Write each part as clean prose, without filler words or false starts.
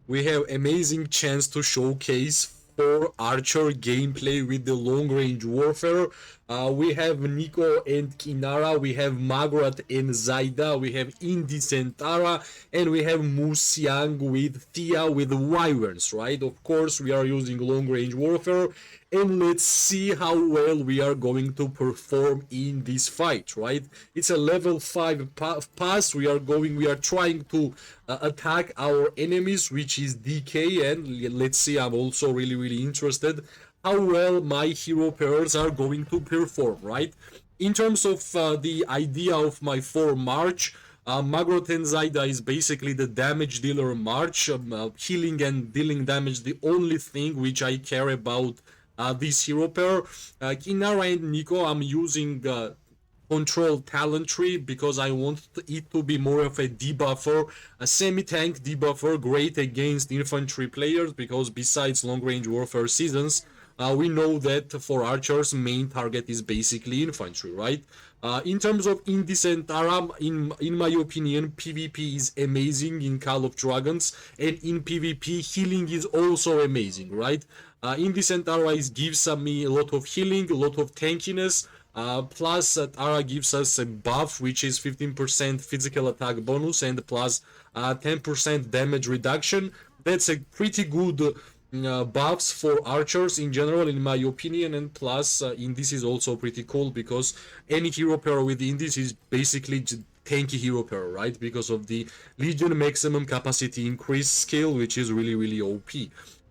we have amazing chance to showcase for archer gameplay with the long range warfare. We have Nico and Kinara, we have Magrat and Zaida, we have Indis and Tara, and we have Musiang with Thea with Wyverns, right? Of course, we are using long range warfare, and let's see how well we are going to perform in this fight, right? It's a level 5 pass. We are trying to attack our enemies, which is DK, and let's see. I'm also really interested how well my hero pairs are going to perform, right? In terms of the idea of my 4 March, Magro Tenzaida is basically the damage dealer March, healing and dealing damage, the only thing which I care about this hero pair. Kinara and Nico, I'm using control talent tree because I want it to be more of a debuffer, a semi-tank debuffer, great against infantry players, because besides long-range warfare seasons, we know that for archers, main target is basically infantry, right? In terms of Indis and Taram, in my opinion, PvP is amazing in Call of Dragons, and in PvP, healing is also amazing, right? Indis and Tara gives me a lot of healing, a lot of tankiness. Plus, Tara gives us a buff, which is 15% physical attack bonus and plus 10% damage reduction. That's a pretty good buffs for archers in general, in my opinion. And plus, Indis is also pretty cool because any hero pair with Indis is basically tanky hero pair, right? Because of the Legion maximum capacity increase skill, which is really OP.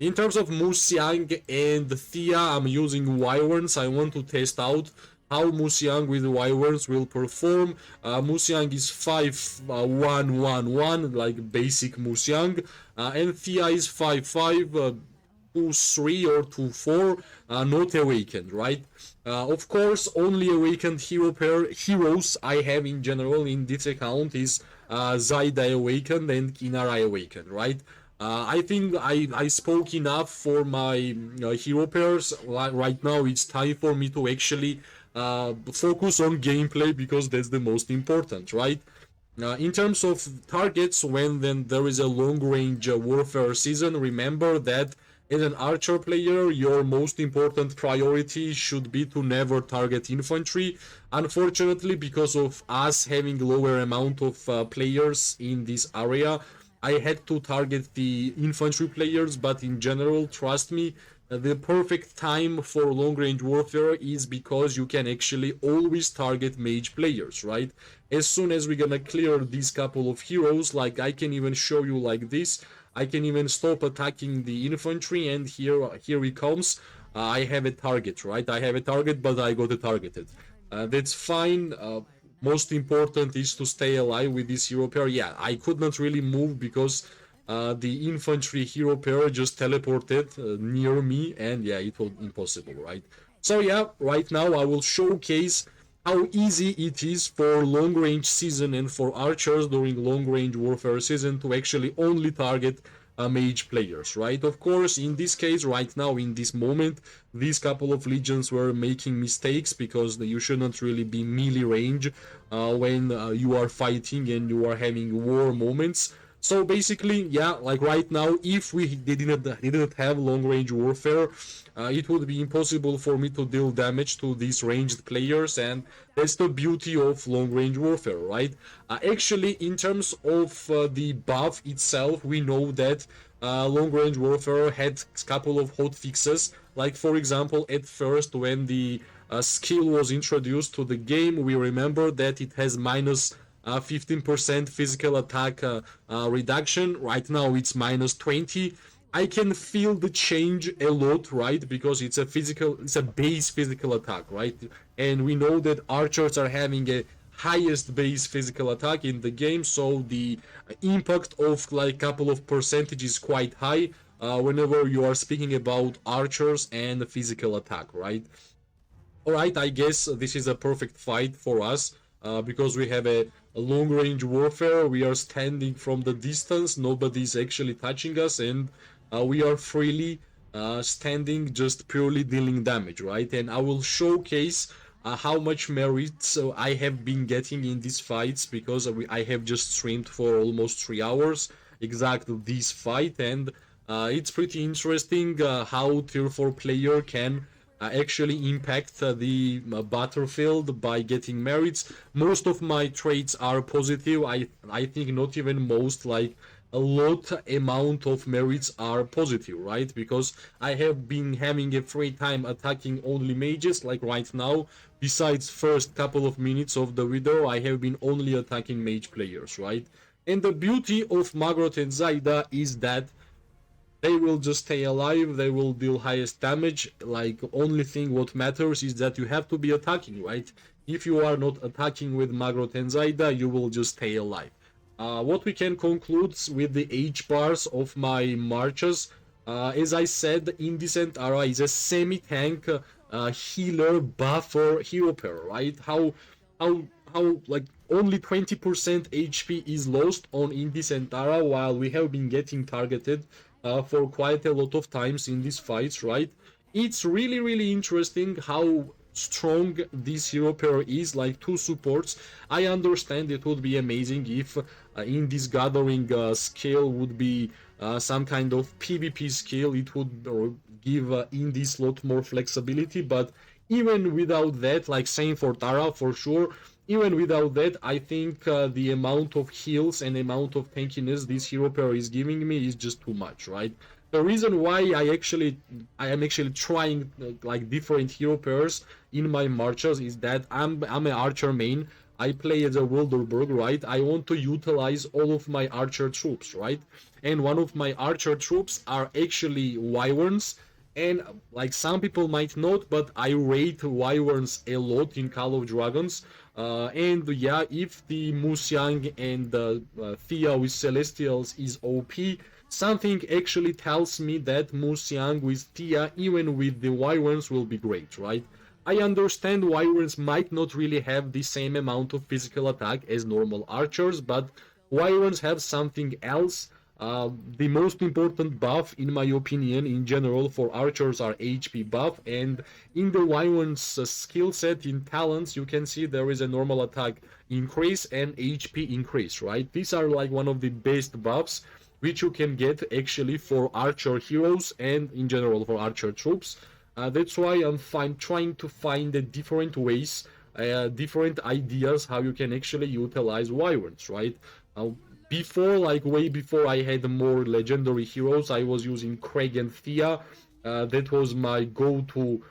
In terms of Musiang and Thea, I'm using Wyverns. I want to test out how Musiang with Wyverns will perform. Musiang is 5-1-1-1, like basic Musiang, and Thea is 5-5, 2-3 or 2-4, not awakened, right? Of course, only awakened heroes I have in general in this account is Zaida awakened and Kinara awakened, right? I think I spoke enough for my hero pairs. Right now, it's time for me to actually focus on gameplay because that's the most important, right? In terms of targets, when then there is a long range warfare season, remember that as an archer player, your most important priority should be to never target infantry. Unfortunately, because of us having lower amount of players in this area, I had to target the infantry players, but in general, trust me, the perfect time for long range warfare is because you can actually always target mage players, right? As soon as we're gonna clear these couple of heroes, like I can even show you like this, I can even stop attacking the infantry, and here he comes. I have a target, right? I have a target, but I got targeted. That's fine. Most important is to stay alive with this hero pair. Yeah, I could not really move because the infantry hero pair just teleported near me, and yeah, it was impossible, right? So yeah, right now I will showcase how easy it is for long range season and for archers during long range warfare season to actually only target mage players, right? Of course, in this case, right now, in this moment, these couple of legions were making mistakes because you shouldn't really be melee range when you are fighting and you are having war moments. So basically, yeah, like right now, if we didn't have long range warfare, it would be impossible for me to deal damage to these ranged players, and that's the beauty of long range warfare, right? Actually, in terms of the buff itself, we know that long range warfare had a couple of hot fixes. Like for example, at first when the skill was introduced to the game, we remember that it has minus 15% physical attack reduction. Right now it's minus 20. I can feel the change a lot, right? Because it's a base physical attack, right? And we know that archers are having a highest base physical attack in the game, so the impact of like couple of percentage is quite high whenever you are speaking about archers and physical attack, right? All right, I guess this is a perfect fight for us because we have a long range warfare. We are standing from the distance, nobody is actually touching us, and we are freely standing, just purely dealing damage, right? And I will showcase how much merit I have been getting in these fights because I have just streamed for almost 3 hours, exact this fight, and it's pretty interesting how tier 4 player can actually impact the battlefield by getting merits. Most of my traits are positive. I think not even most, like a lot amount of merits are positive, right? Because I have been having a free time attacking only mages, like right now. Besides first couple of minutes of the video, I have been only attacking mage players, right? And the beauty of Magrot and Zaida is that they will just stay alive, they will deal highest damage. Like, only thing what matters is that you have to be attacking, right? If you are not attacking with Magrot and Zaida, you will just stay alive. What we can conclude with the H bars of my marches, as I said, Indecent Ara is a semi-tank healer buffer hero pair, right? How how like only 20% HP is lost on Indecent Ara, while we have been getting targeted for quite a lot of times in these fights, right? It's really interesting how strong this hero pair is, like two supports. I understand it would be amazing if in this gathering skill would be some kind of PvP skill. It would give in this lot more flexibility, but even without that, like same for Tara for sure, even without that, I think the amount of heals and amount of tankiness this hero pair is giving me is just too much, right? The reason why I am actually trying like different hero pairs in my marches is that I'm an archer main. I play as a Wilderberg, right? I want to utilize all of my archer troops, right? And one of my archer troops are actually Wyverns. And like some people might note, but I rate Wyverns a lot in Call of Dragons. And yeah, if the Musyang and Thea with Celestials is OP, something actually tells me that Musyang with Thea, even with the Wyverns, will be great, right? I understand Wyverns might not really have the same amount of physical attack as normal archers, but Wyverns have something else. The most important buff, in my opinion, in general, for archers are HP buff, and in the Wyvern's skill set in talents, you can see there is a normal attack increase and HP increase, right? These are like one of the best buffs which you can get actually for archer heroes and in general for archer troops. That's why I'm trying to find different ways, different ideas how you can actually utilize Wyverns, right? Before, like way before I had more legendary heroes, I was using Craig and Thea. That was my go-to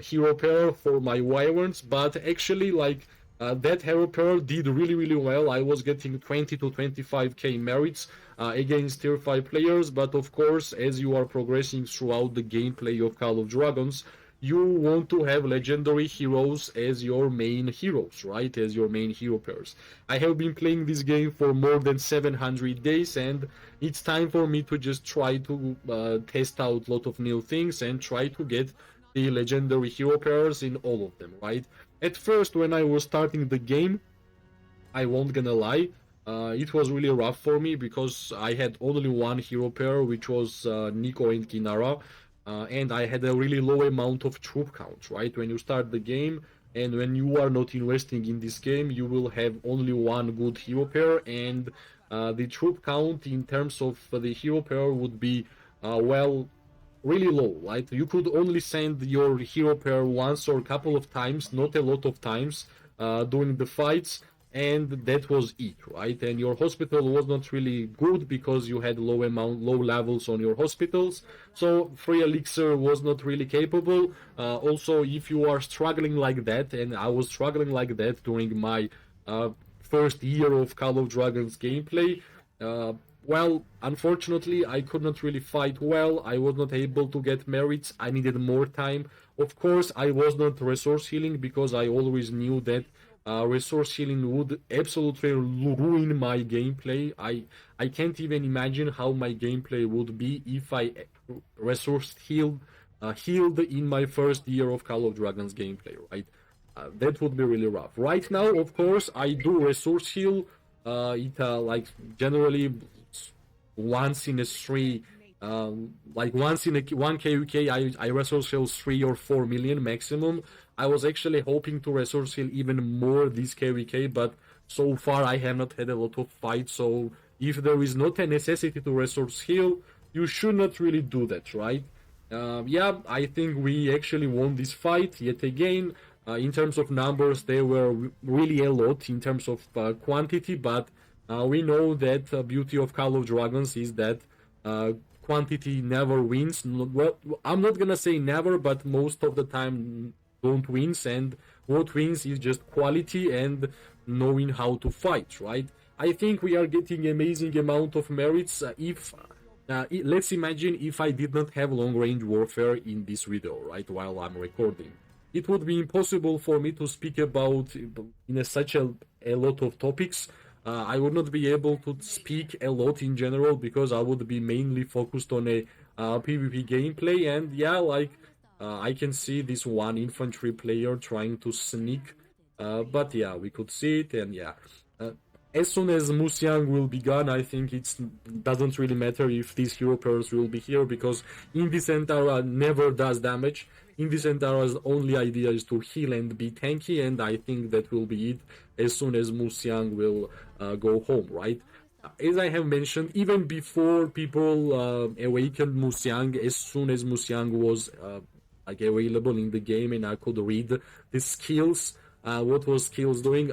hero pair for my Wyverns, but actually, like, that hero pair did really well. I was getting 20 to 25k merits against tier 5 players, but of course, as you are progressing throughout the gameplay of Call of Dragons, you want to have legendary heroes as your main heroes, right? As your main hero pairs. I have been playing this game for more than 700 days, and it's time for me to just try to test out a lot of new things and try to get the legendary hero pairs in all of them, right? At first, when I was starting the game, I won't gonna lie, it was really rough for me because I had only one hero pair, which was Nico and Kinara, and I had a really low amount of troop count, right? When you start the game and when you are not investing in this game, you will have only one good hero pair, and the troop count in terms of the hero pair would be, well, really low, right? You could only send your hero pair once or a couple of times, not a lot of times, during the fights, and that was it, right? And your hospital was not really good because you had low levels on your hospitals, so free elixir was not really capable. Also, if you are struggling like that, and I was struggling like that during my first year of Call of Dragons gameplay, well, unfortunately, I could not really fight well. I was not able to get merits. I needed more time. Of course, I was not resource healing because I always knew that resource healing would absolutely ruin my gameplay. I can't even imagine how my gameplay would be if I resource healed in my first year of Call of Dragons gameplay, right? That would be really rough. Right now, of course, I do resource heal. It like generally once in a three, like once in a 1k I resource heal 3 or 4 million maximum. I was actually hoping to resource heal even more this KVK, but so far I have not had a lot of fights, so if there is not a necessity to resource heal, you should not really do that, right? Yeah, I think we actually won this fight yet again. In terms of numbers, they were really a lot in terms of quantity, but we know that beauty of Call of Dragons is that quantity never wins. Well, I'm not gonna say never, but most of the time don't wins, and what wins is just quality and knowing how to fight, right? I think we are getting amazing amount of merits. If let's imagine if I did not have long range warfare in this video, right, while I'm recording, it would be impossible for me to speak about in such a lot of topics. I would not be able to speak a lot in general because I would be mainly focused on a PvP gameplay. And yeah, like I can see this one infantry player trying to sneak, but yeah, we could see it. And yeah, as soon as Musyang will be gone, I think it doesn't really matter if these hero pairs will be here, because Indecent Aura never does damage. Indecent Aura's only idea is to heal and be tanky, and I think that will be it as soon as Musyang will go home, right? As I have mentioned, even before people awakened Musyang, as soon as Musyang was like available in the game and I could read the skills, what was skills doing,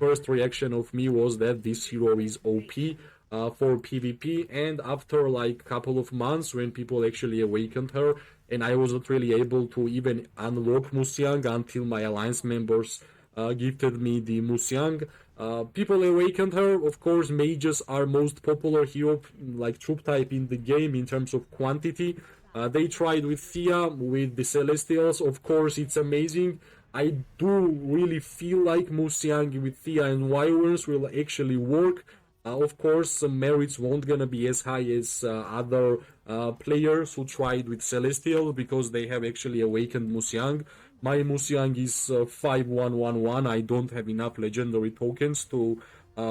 first reaction of me was that this hero is OP for PvP. And after like couple of months, when people actually awakened her, and I wasn't really able to even unlock Musyang until my alliance members gifted me the Musyang. People awakened her. Of course, mages are most popular hero, like troop type in the game in terms of quantity. They tried with Thea, with the Celestials. Of course, it's amazing. I do really feel like Musyang with Thea and Wyverns will actually work. Of course, merits won't gonna be as high as other players who tried with Celestial, because they have actually awakened Musyang. My Musyang is 5111. I don't have enough legendary tokens to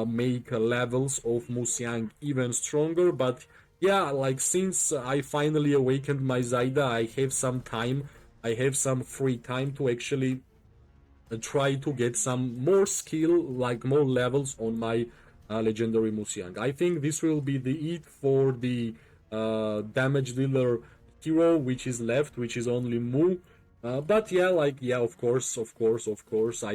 make levels of Musyang even stronger, but yeah, like since I finally awakened my Zaida, I have some time, I have some free time to actually try to get some more skill, like more levels on my legendary Musyang. I think this will be the it for the damage dealer hero which is left, which is only Mu. But yeah, like, yeah, of course, I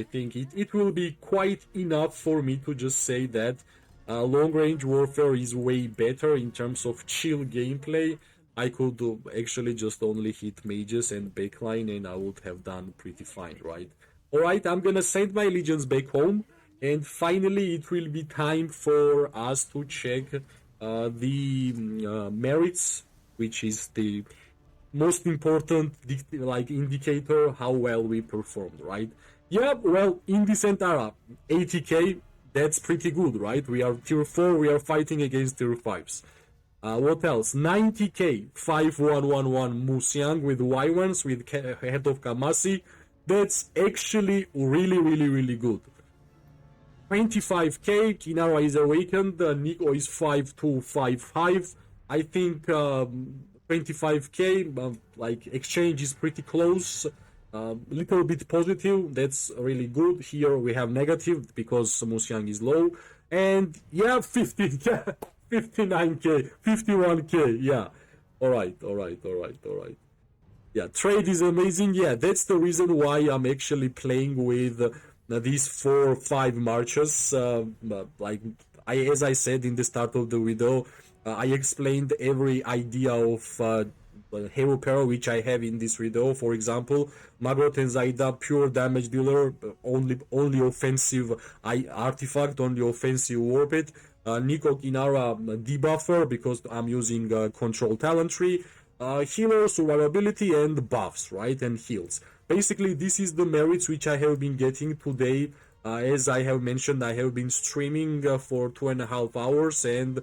think it will be quite enough for me to just say that long range warfare is way better in terms of chill gameplay. I could actually just only hit mages and backline and I would have done pretty fine, right? Alright, I'm gonna send my legions back home, and finally it will be time for us to check the merits, which is the most important like indicator how well we performed, right? Yeah, well, Indecent Aura 80k, that's pretty good, right? We are tier 4, we are fighting against tier 5s. What else? 90k 5111 Musyang with Wyverns with head of Kamasi. That's actually really good. 25k, Kinara is awakened, Nico is 5255. I think 25k, like exchange is pretty close. Little bit positive, that's really good. Here we have negative because Musyang is low. And yeah, 15k, 59k, 51k, yeah. Alright. Yeah, trade is amazing. Yeah, that's the reason why I'm actually playing with these 4 or 5 marches. Like as I said in the start of the video, I explained every idea of hero pair which I have in this video. For example, Magrot and Zaida, pure damage dealer, only offensive artifact, only offensive warped. Nico Kinara debuffer because I'm using control talent tree. Healer, survivability, and buffs, right, and heals. Basically, this is the merits which I have been getting today. As I have mentioned, I have been streaming for 2.5 hours, and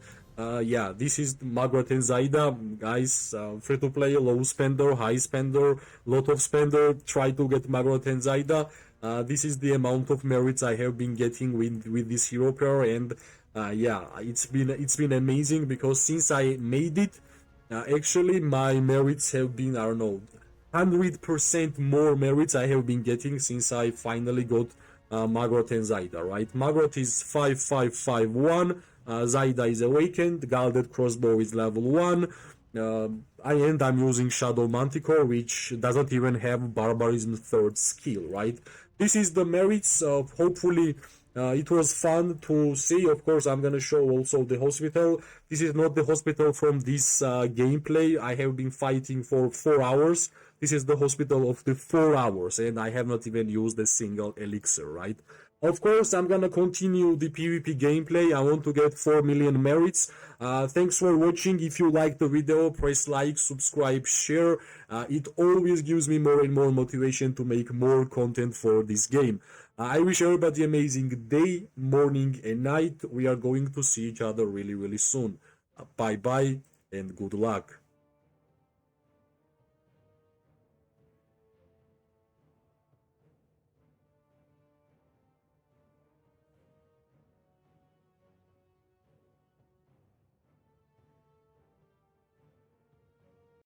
yeah, this is Margaret and Zaida, guys. Free to play, low spender, high spender, lot of spender. Try to get Margaret and Zaida. This is the amount of merits I have been getting with this hero pair, and yeah, it's been amazing because since I made it. Actually, my merits have been, I don't know, 100% more merits I have been getting since I finally got Margaret and Zaida, right? Margaret is 5551, Zaida is awakened, Galded crossbow is level 1, and I'm using Shadow Manticore, which doesn't even have Barbarism 3rd skill, right? This is the merits of, hopefully, it was fun to see. Of course, I'm gonna show also the hospital. This is not the hospital from this gameplay. I have been fighting for 4 hours. This is the hospital of the 4 hours, and I have not even used a single elixir, right? Of course, I'm gonna continue the PvP gameplay. I want to get 4 million merits. Thanks for watching. If you like the video, press like, subscribe, share. It always gives me more and more motivation to make more content for this game. I wish everybody amazing day, morning, and night. We are going to see each other really, really soon. Bye bye and good luck.